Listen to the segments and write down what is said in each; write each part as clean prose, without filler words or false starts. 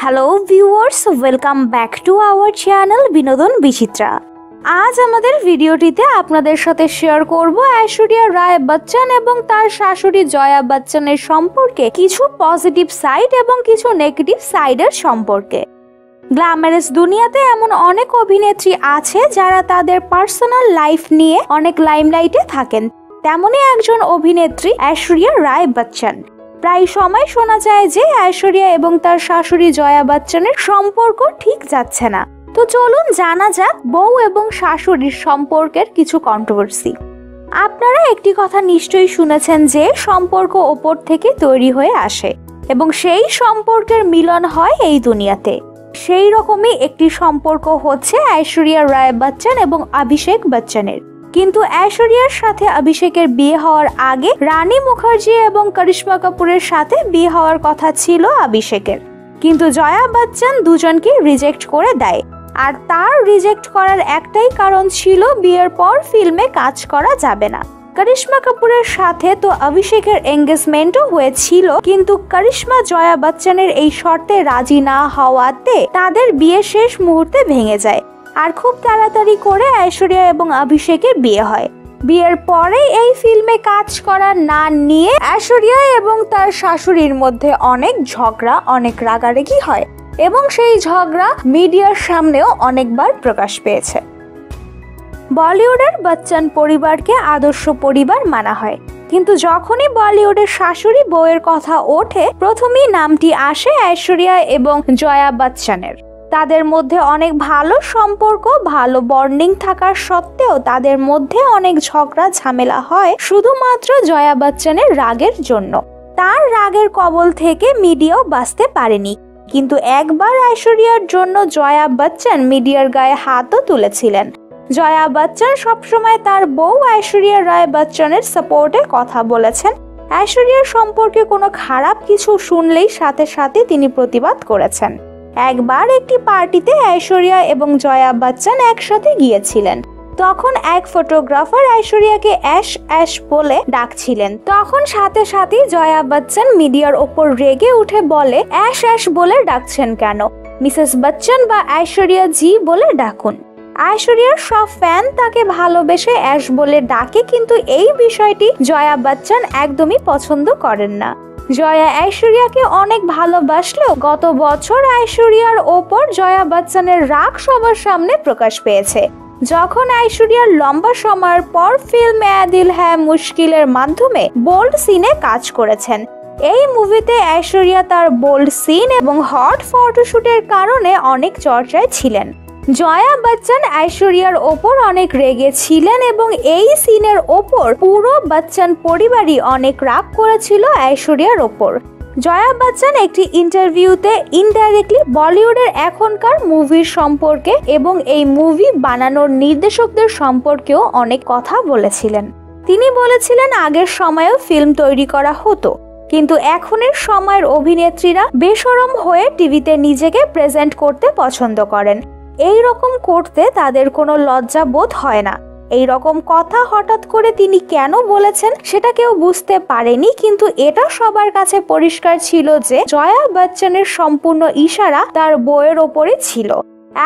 Hello viewers, welcome back to our channel বিনোদন বিচিত্রা। আজ আমাদের ভিডিওটিতে আপনাদের সাথে শেয়ার করব ঐশ্বরিয়া রায় বচ্চন এবং তার শাশুড়ি জয়া বচ্চনের সম্পর্কে কিছু পজিটিভ সাইড এবং কিছু নেগেটিভ সাইডের সম্পর্কে। গ্ল্যামারাস দুনিয়াতে এমন অনেক অভিনেত্রী আছে যারা তাদের পার্সোনাল লাইফ নিয়ে অনেক লাইমলাইটে থাকেন, তেমনই একজন অভিনেত্রী ঐশ্বরিয়া রায় বচ্চন। প্রায় সময় শোনা যায় যে ঐশ্বরিয়া এবং তার শাশুড়ি জয়া বচ্চনের সম্পর্ক ঠিক যাচ্ছে না। তো চলুন জানা যাক বউ এবং শাশুড়ির সম্পর্কের কিছু কন্ট্রোভার্সি। আপনারা একটি কথা নিশ্চয়ই শুনেছেন যে সম্পর্ক ওপর থেকে তৈরি হয়ে আসে এবং সেই সম্পর্কের মিলন হয় এই দুনিয়াতে। সেই রকমই একটি সম্পর্ক হচ্ছে ঐশ্বরিয়া রায় বচ্চন এবং অভিষেক বচ্চনের। কিন্তু ঐশ্বরিয়ার সাথে অভিষেকের বিয়ে হওয়ার আগে রানী মুখার্জি এবং করিশ্মা কাপুরের সাথে বিয়ে হওয়ার কথা ছিল অভিষেকের, কিন্তু জয়া বচ্চন দুজনকে রিজেক্ট করে দেয়। আর তার রিজেক্ট করার একটাই কারণ ছিল বিয়ের পর ফিল্মে কাজ করা যাবে না। করিশ্মা কাপুরের সাথে তো অভিষেকের এঙ্গেজমেন্টও হয়েছিল, কিন্তু করিশ্মা জয়া বচ্চনের এই শর্তে রাজি না হওয়াতে তাদের বিয়ে শেষ মুহূর্তে ভেঙে যায় আর খুব তাড়াতাড়ি করে ঐশ্বরিয়া এবং অভিষেকের বিয়ে হয়। বিয়ের পরে এই ফিল্মে কাজ করা না নিয়ে ঐশ্বরিয়া এবং তার শাশুড়ির মধ্যে অনেক ঝগড়া, অনেক রাগারাগি হয় এবং সেই ঝগড়া মিডিয়ার সামনেও অনেকবার প্রকাশ পেয়েছে। বলিউডের বচ্চন পরিবারকে আদর্শ পরিবার মানা হয়, কিন্তু যখনই বলিউডের শাশুড়ি বউয়ের কথা ওঠে প্রথমেই নামটি আসে ঐশ্বরিয়া এবং জয়া বচ্চনের। তাদের মধ্যে অনেক ভালো সম্পর্ক, ভালো বন্ডিং থাকার সত্ত্বেও তাদের মধ্যে অনেক ঝগড়া ঝামেলা হয় শুধুমাত্র জয়া বচ্চনের রাগের জন্য। তার রাগের কবল থেকে মিডিয়াও বাঁচতে পারেনি, কিন্তু একবার ঐশ্বরিয়ার জন্য জয়া বচ্চন মিডিয়ার গায়ে হাতও তুলেছিলেন। জয়া বচ্চন সবসময় তার বউ ঐশ্বরিয়া রায় বচ্চনের সাপোর্টে কথা বলেছেন। ঐশ্বরিয়ার সম্পর্কে কোনো খারাপ কিছু শুনলেই সাথে সাথে তিনি প্রতিবাদ করেছেন। একবার একটি পার্টিতে ঐশ্বরিয়া এবং জয়া বচ্চন একসাথে গিয়েছিলেন। তখন এক ফটোগ্রাফার ঐশ্বরিয়াকে অ্যাশ অ্যাশ বলে ডাকছিলেন। তখন সাথে সাথে জয়া বচ্চন মিডিয়ার ওপর রেগে উঠে বলে, অ্যাশ অ্যাশ বলে ডাকছেন কেন? মিসেস বচ্চন বা ঐশ্বরিয়া জি বলে ডাকুন। ঐশ্বরিয়ার সব ফ্যান তাকে ভালোবেসে অ্যাশ বলে ডাকে, কিন্তু এই বিষয়টি জয়া বচ্চন একদমই পছন্দ করেন না। জয়া ঐশ্বরিয়াকে অনেক ভালোবাসলেও গত বছর ঐশ্বরিয়ার ওপর জয়া বচ্চনের রাগ সবার সামনে প্রকাশ পেয়েছে, যখন ঐশ্বরিয়ার লম্বা সময়ের পর ফিল্ম এ দিল হ্যায় মুশকিলের মাধ্যমে বোল্ড সিনে কাজ করেছেন। এই মুভিতে ঐশ্বরিয়া তার বোল্ড সিন এবং হট ফটোশুটের কারণে অনেক চর্চায় ছিলেন। জয়া বচ্চন ঐশ্বরিয়ার ওপর অনেক রেগে ছিলেন এবং এই সিনের ওপর পুরো বচ্চন পরিবারই অনেক রাগ করেছিল ঐশ্বরিয়ার ওপর। জয়া বচ্চন একটি ইন্টারভিউতে ইনডাইরেক্টলি বলিউডের এখনকার মুভির সম্পর্কে এবং এই মুভি বানানোর নির্দেশকদের সম্পর্কেও অনেক কথা বলেছিলেন। তিনি বলেছিলেন আগের সময়েও ফিল্ম তৈরি করা হতো, কিন্তু এখনের সময়ের অভিনেত্রীরা বেশরম হয়ে টিভিতে নিজেকে প্রেজেন্ট করতে পছন্দ করেন। এই রকম করতে তাদের কোনো লজ্জা বোধ হয় না। এই রকম কথা হঠাৎ করে তিনি কেন বলেছেন সেটা কেউ বুঝতে পারেনি, কিন্তু এটা সবার কাছে পরিষ্কার ছিল যে জয়া বচ্চনের সম্পূর্ণ ইশারা তার বউয়ের ওপরে ছিল।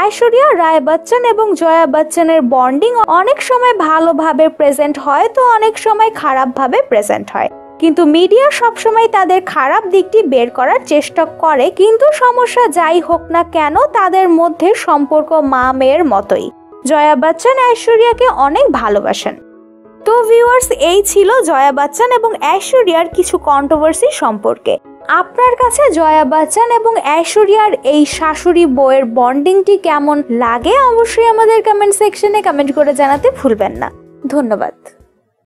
ঐশ্বরিয়া রায় বচ্চন এবং জয়া বচ্চনের বন্ডিং অনেক সময় ভালোভাবে প্রেজেন্ট হয় তো অনেক সময় খারাপভাবে প্রেজেন্ট হয়, কিন্তু মিডিয়া সবসময় তাদের খারাপ দিকটি বের করার চেষ্টা করে। কিন্তু সমস্যা যাই হোক না কেন তাদের মধ্যে সম্পর্ক মা মেয়ের মতোই। জয়া বচ্চন ঐশ্বরিয়াকে অনেক ভালোবাসেন। তো ভিউয়ার্স, এই ছিল জয়া বচ্চন এবং ঐশ্বরিয়ার কিছু কন্ট্রোভার্সি সম্পর্কে। আপনার কাছে জয়া বচ্চন এবং ঐশ্বরিয়ার এই শাশুড়ি বউয়ের বন্ডিংটি কেমন লাগে অবশ্যই আমাদের কমেন্ট সেকশনে কমেন্ট করে জানাতে ভুলবেন না। ধন্যবাদ।